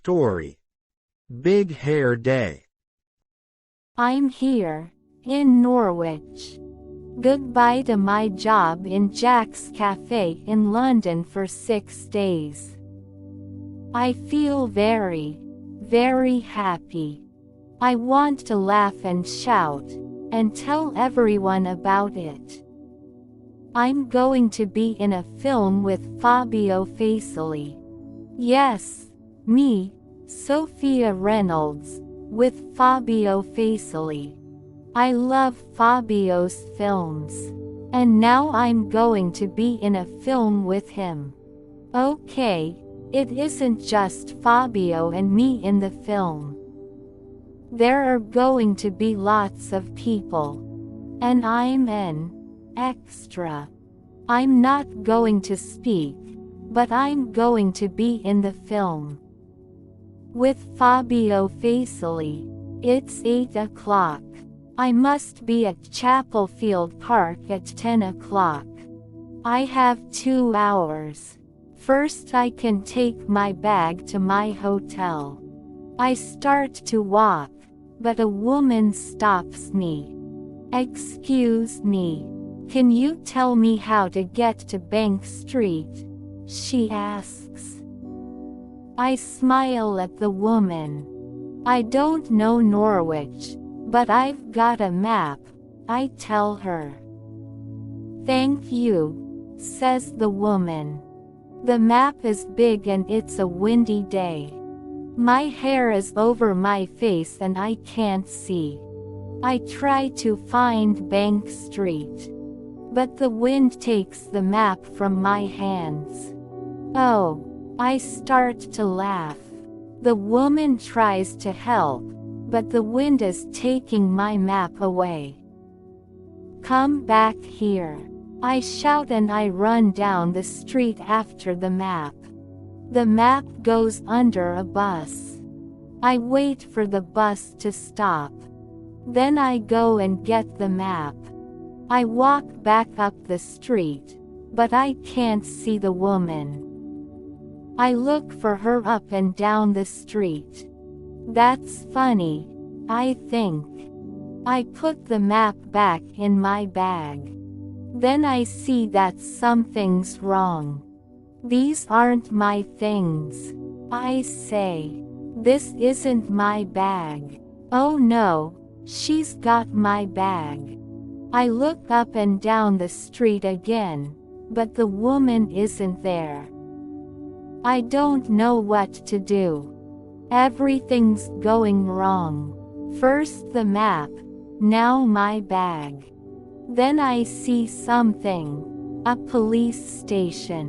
story. Big Hair Day. I'm here, in Norwich. Goodbye to my job in Jack's Cafe in London for 6 days. I feel very, very happy. I want to laugh and shout, and tell everyone about it. I'm going to be in a film with Fabio Faisali. Yes, me, Sophia Reynolds, with Fabio Faisali. I love Fabio's films. And now I'm going to be in a film with him. Okay, it isn't just Fabio and me in the film. There are going to be lots of people. And I'm an extra. I'm not going to speak, but I'm going to be in the film. With Fabio Faisali. It's 8 o'clock. I must be at Chapel Field Park at 10 o'clock. I have 2 hours. First I can take my bag to my hotel. I start to walk, but a woman stops me. Excuse me. Can you tell me how to get to Bank Street? She asks. I smile at the woman. I don't know Norwich, but I've got a map, I tell her. Thank you, says the woman. The map is big and it's a windy day. My hair is over my face and I can't see. I try to find Bank Street. But the wind takes the map from my hands. Oh, I start to laugh. The woman tries to help, but the wind is taking my map away. Come back here. I shout and I run down the street after the map. The map goes under a bus. I wait for the bus to stop. Then I go and get the map. I walk back up the street, but I can't see the woman. I look for her up and down the street. That's funny, I think. I put the map back in my bag. Then I see that something's wrong. These aren't my things. I say. This isn't my bag. Oh no, she's got my bag. I look up and down the street again, but the woman isn't there. I don't know what to do. Everything's going wrong. First the map, now my bag. Then I see something. A police station.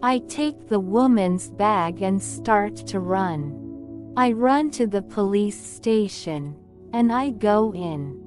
I take the woman's bag and start to run. I run to the police station, and I go in.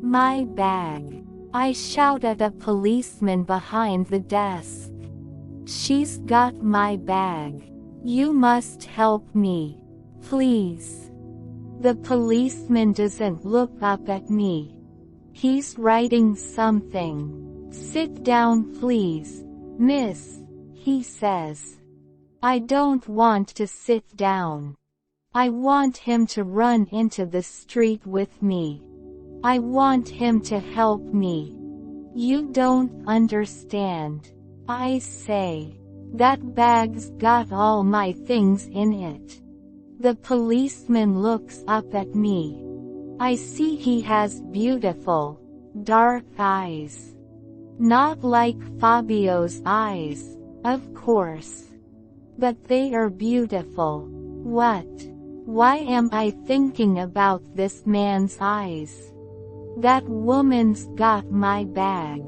My bag. I shout at a policeman behind the desk. She's got my bag. You must help me. Please. The policeman doesn't look up at me. He's writing something. Sit down please, miss, he says. I don't want to sit down. I want him to run into the street with me. I want him to help me. You don't understand. I say. That bag's got all my things in it. The policeman looks up at me. I see he has beautiful, dark eyes. Not like Fabio's eyes, of course. But they are beautiful. What? Why am I thinking about this man's eyes? That woman's got my bag.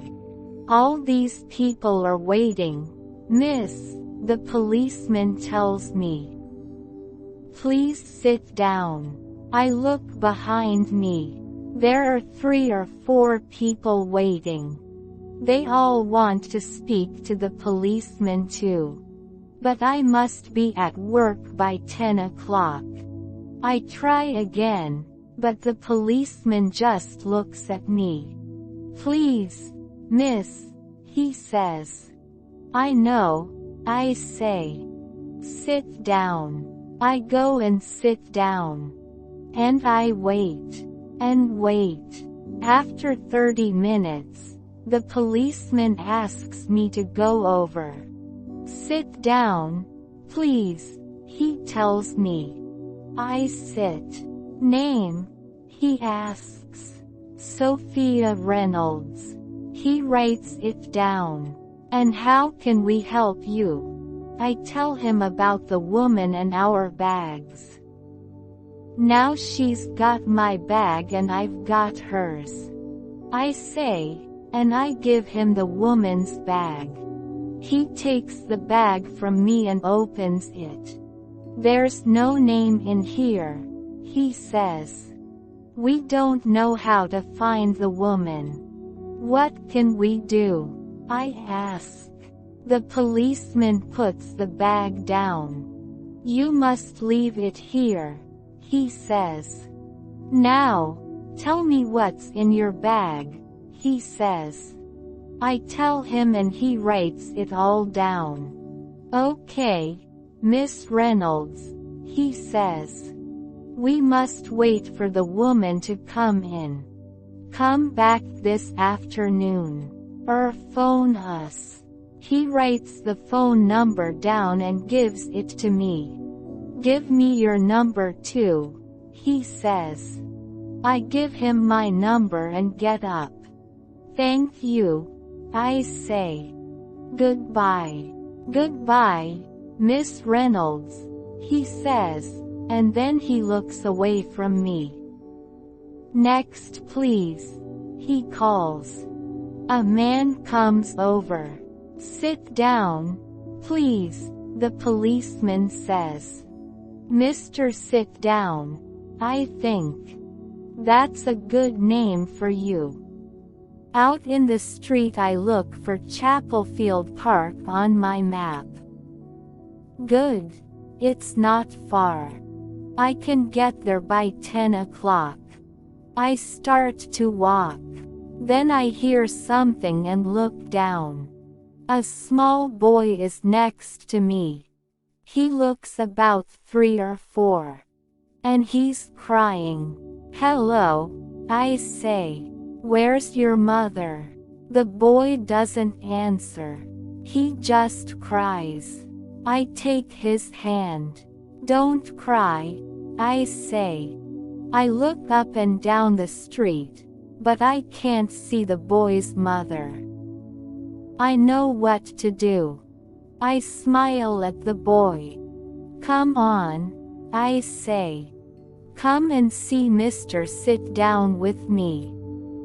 All these people are waiting. Miss, the policeman tells me. Please sit down. I look behind me. There are 3 or 4 people waiting. They all want to speak to the policeman too. But I must be at work by 10 o'clock. I try again, but the policeman just looks at me. Please, miss, he says. I know, I say. Sit down. I go and sit down. And I wait. And wait. After 30 minutes, the policeman asks me to go over. Sit down, please, he tells me. I sit. Name? He asks. Sophia Reynolds. He writes it down. And how can we help you? I tell him about the woman and our bags. Now she's got my bag and I've got hers. I say, and I give him the woman's bag. He takes the bag from me and opens it. There's no name in here, he says. We don't know how to find the woman. What can we do? I ask. The policeman puts the bag down. You must leave it here, he says. Now, tell me what's in your bag, he says. I tell him and he writes it all down. Okay, Miss Reynolds, he says. We must wait for the woman to come in. Come back this afternoon. Or phone us. He writes the phone number down and gives it to me. Give me your number too, he says. I give him my number and get up. Thank you, I say. Goodbye. Goodbye, Miss Reynolds, he says, and then he looks away from me. Next please, he calls. A man comes over. Sit down, please, the policeman says. Mr. Sit Down, I think. That's a good name for you. Out in the street I look for Chapelfield Park on my map. Good. It's not far. I can get there by 10 o'clock. I start to walk. Then I hear something and look down. A small boy is next to me. He looks about 3 or 4. And he's crying. Hello, I say. Where's your mother? The boy doesn't answer. He just cries. I take his hand. Don't cry, I say. I look up and down the street, but I can't see the boy's mother. I know what to do. I smile at the boy. Come on, I say. Come and see Mr. Sit Down with me.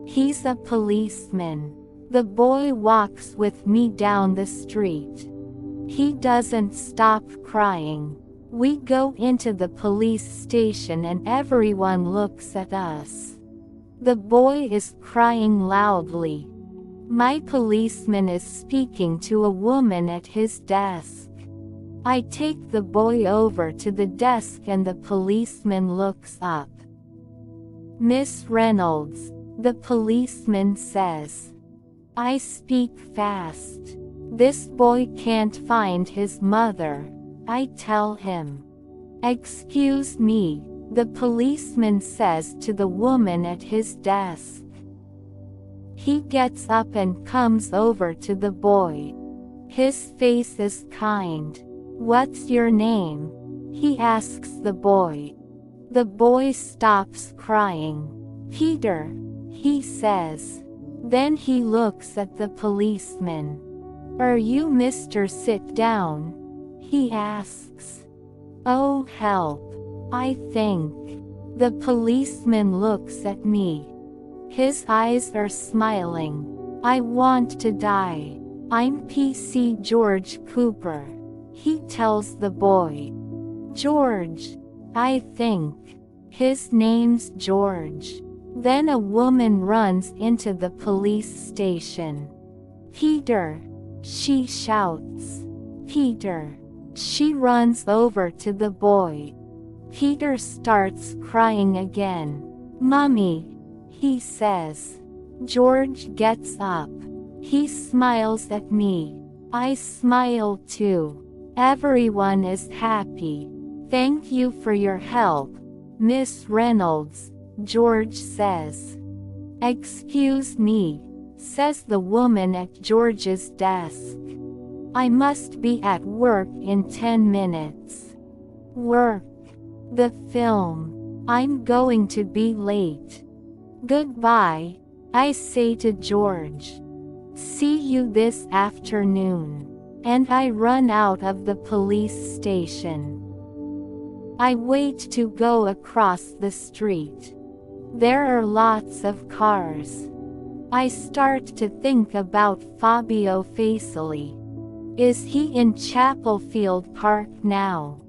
He's a policeman. The boy walks with me down the street. He doesn't stop crying. We go into the police station and everyone looks at us. The boy is crying loudly. My policeman is speaking to a woman at his desk. I take the boy over to the desk and the policeman looks up. Miss Reynolds, the policeman says. I speak fast. This boy can't find his mother, I tell him. Excuse me, the policeman says to the woman at his desk. He gets up and comes over to the boy. His face is kind. What's your name? He asks the boy. The boy stops crying. Peter, he says. Then he looks at the policeman. Are you Mr. Sit Down? He asks. Oh help, I think. The policeman looks at me. His eyes are smiling. I want to die. I'm PC George Cooper. He tells the boy. George, I think. His name's George. Then a woman runs into the police station. Peter, she shouts. Peter. She runs over to the boy. Peter starts crying again. Mummy, he says. George gets up. He smiles at me. I smile too. Everyone is happy. Thank you for your help, Miss Reynolds, George says. Excuse me, says the woman at George's desk. I must be at work in 10 minutes. Work. The film. I'm going to be late. Goodbye, I say to George. See you this afternoon. And I run out of the police station. I wait to go across the street. There are lots of cars. I start to think about Fabio Facioli. Is he in Chapel Field Park now?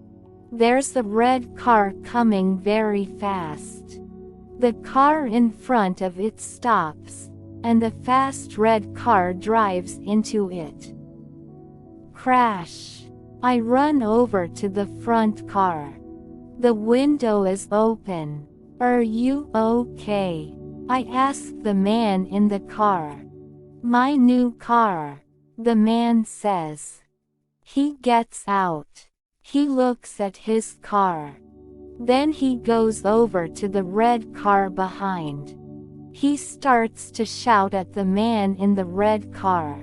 There's a red car coming very fast. The car in front of it stops, and the fast red car drives into it. Crash. I run over to the front car. The window is open. Are you okay? I ask the man in the car. My new car, the man says. He gets out. He looks at his car. Then he goes over to the red car behind. He starts to shout at the man in the red car.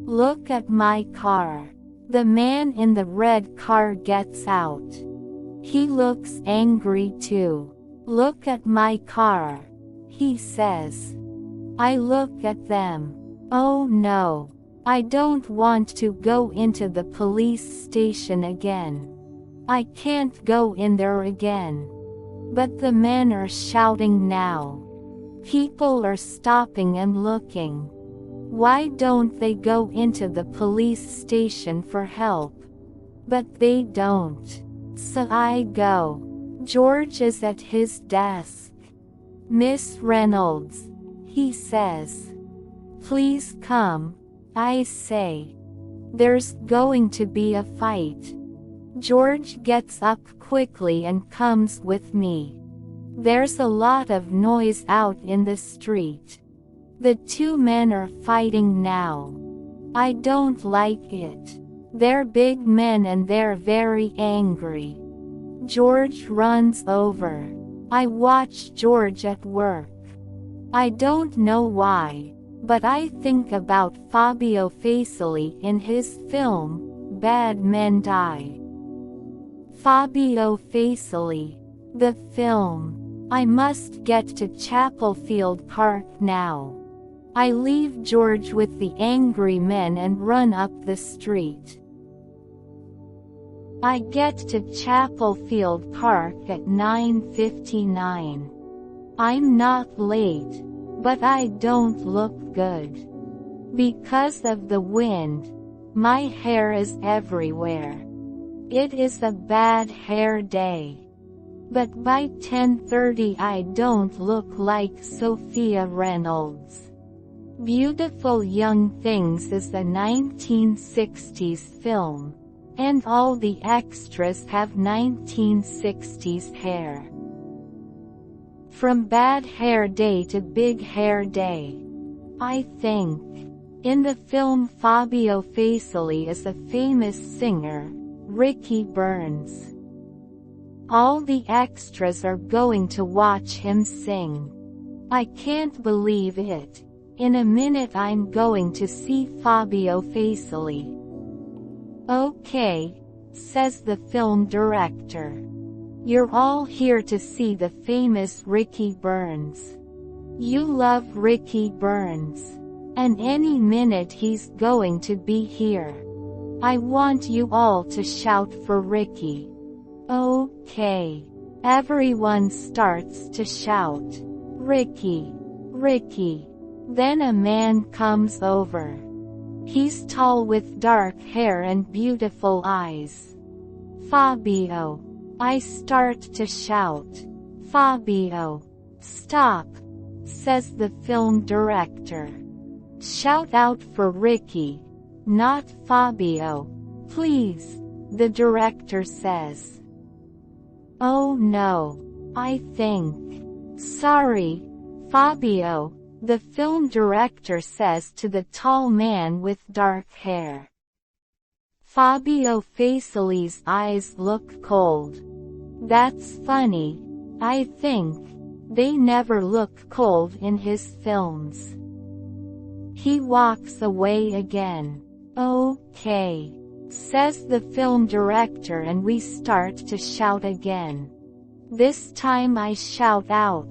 Look at my car. The man in the red car gets out. He looks angry too. Look at my car, he says. I look at them. Oh no. I don't want to go into the police station again. I can't go in there again. But the men are shouting now. People are stopping and looking. Why don't they go into the police station for help? But they don't. So I go. George is at his desk. Miss Reynolds, he says. Please come, I say. There's going to be a fight. George gets up quickly and comes with me. There's a lot of noise out in the street. The two men are fighting now. I don't like it. They're big men and they're very angry. George runs over. I watch George at work. I don't know why, but I think about Fabio Facioli in his film, Bad Men Die. Fabio Facioli. The film. I must get to Chapel Field Park now. I leave George with the angry men and run up the street. I get to Chapel Field Park at 9:59. I'm not late, but I don't look good. Because of the wind, my hair is everywhere. It is a bad hair day. But by 10:30 I don't look like Sophia Reynolds. Beautiful Young Things is a 1960s film, and all the extras have 1960s hair. From bad hair day to big hair day. I think. In the film Fabio Facioli is a famous singer, Ricky Burns. All the extras are going to watch him sing. I can't believe it. In a minute I'm going to see Fabio Facioli. Okay, says the film director. You're all here to see the famous Ricky Burns. You love Ricky Burns. And any minute he's going to be here. I want you all to shout for Ricky. Okay. Everyone starts to shout. Ricky. Ricky. Then a man comes over. He's tall with dark hair and beautiful eyes. Fabio. I start to shout. Fabio. Stop, says the film director. Shout out for Ricky, not Fabio, please, the director says. Oh no, I think. Sorry, Fabio, the film director says to the tall man with dark hair. Fabio Facioli's eyes look cold. That's funny. I think they never look cold in his films. He walks away again. Okay, says the film director, and we start to shout again. This time I shout out,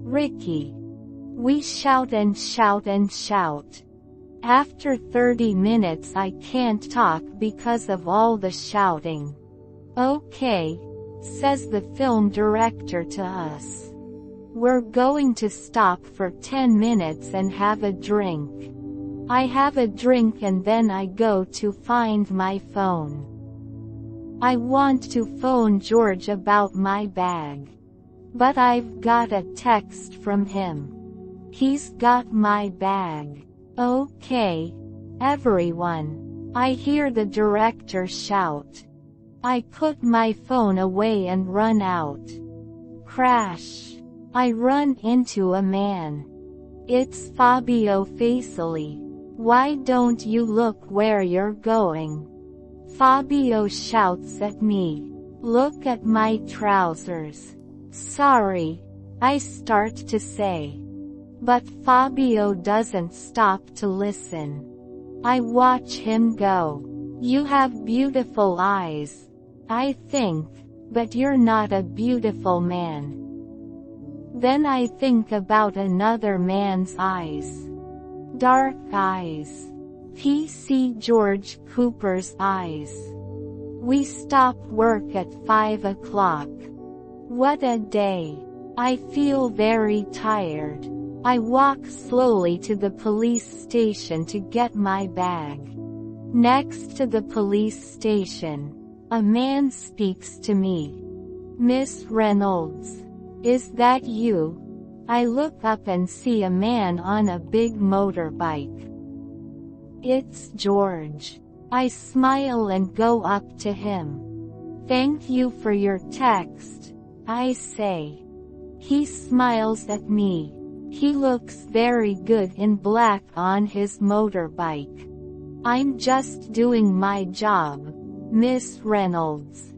"Ricky!" We shout and shout and shout. After 30 minutes I can't talk because of all the shouting. Okay, says the film director to us. We're going to stop for 10 minutes and have a drink. I have a drink and then I go to find my phone. I want to phone George about my bag. But I've got a text from him. He's got my bag. Okay, everyone, I hear the director shout. I put my phone away and run out. Crash. I run into a man. It's Fabio Facioli. Why don't you look where you're going? Fabio shouts at me. Look at my trousers. Sorry, I start to say. But Fabio doesn't stop to listen. I watch him go. You have beautiful eyes, I think, but you're not a beautiful man. Then I think about another man's eyes. Dark eyes. P.C. George Cooper's eyes. We stop work at 5 o'clock. What a day. I feel very tired. I walk slowly to the police station to get my bag. Next to the police station, a man speaks to me. Miss Reynolds. Is that you? I look up and see a man on a big motorbike. It's George. I smile and go up to him. Thank you for your text, I say. He smiles at me. He looks very good in black on his motorbike. I'm just doing my job, Miss Reynolds.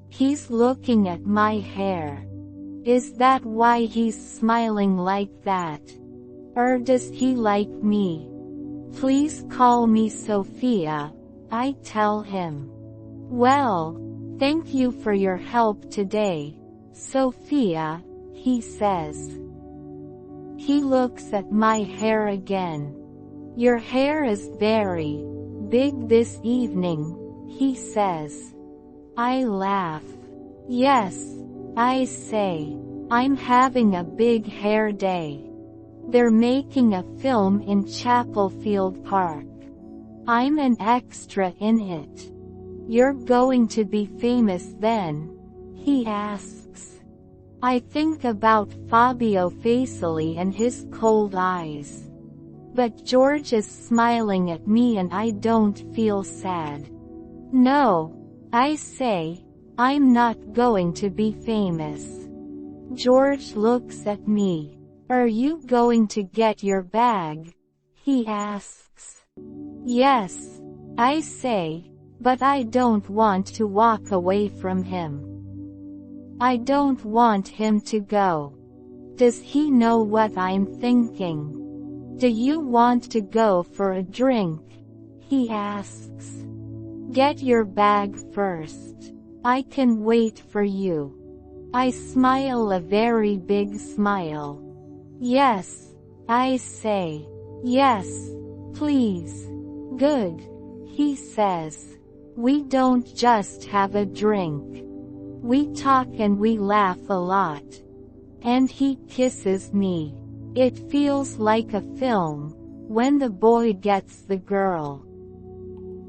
He's looking at my hair. Is that why he's smiling like that? Or does he like me? Please call me Sophia, I tell him. Well, thank you for your help today, Sophia, he says. He looks at my hair again. Your hair is very big this evening, he says. I laugh. Yes, I say. I'm having a big hair day. They're making a film in Chapelfield Park. I'm an extra in it. You're going to be famous then? He asks. I think about Fabio Facioli and his cold eyes. But George is smiling at me and I don't feel sad. No, I say, I'm not going to be famous. George looks at me. Are you going to get your bag? He asks. Yes, I say, but I don't want to walk away from him. I don't want him to go. Does he know what I'm thinking? Do you want to go for a drink? He asks. Get your bag first. I can wait for you. I smile a very big smile. Yes, I say. Yes, please. Good, he says. We don't just have a drink. We talk and we laugh a lot. And he kisses me. It feels like a film, when the boy gets the girl.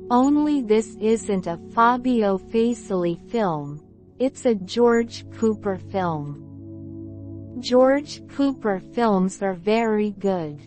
Only this isn't a Fabio Facioli film, it's a George Cooper film. George Cooper films are very good.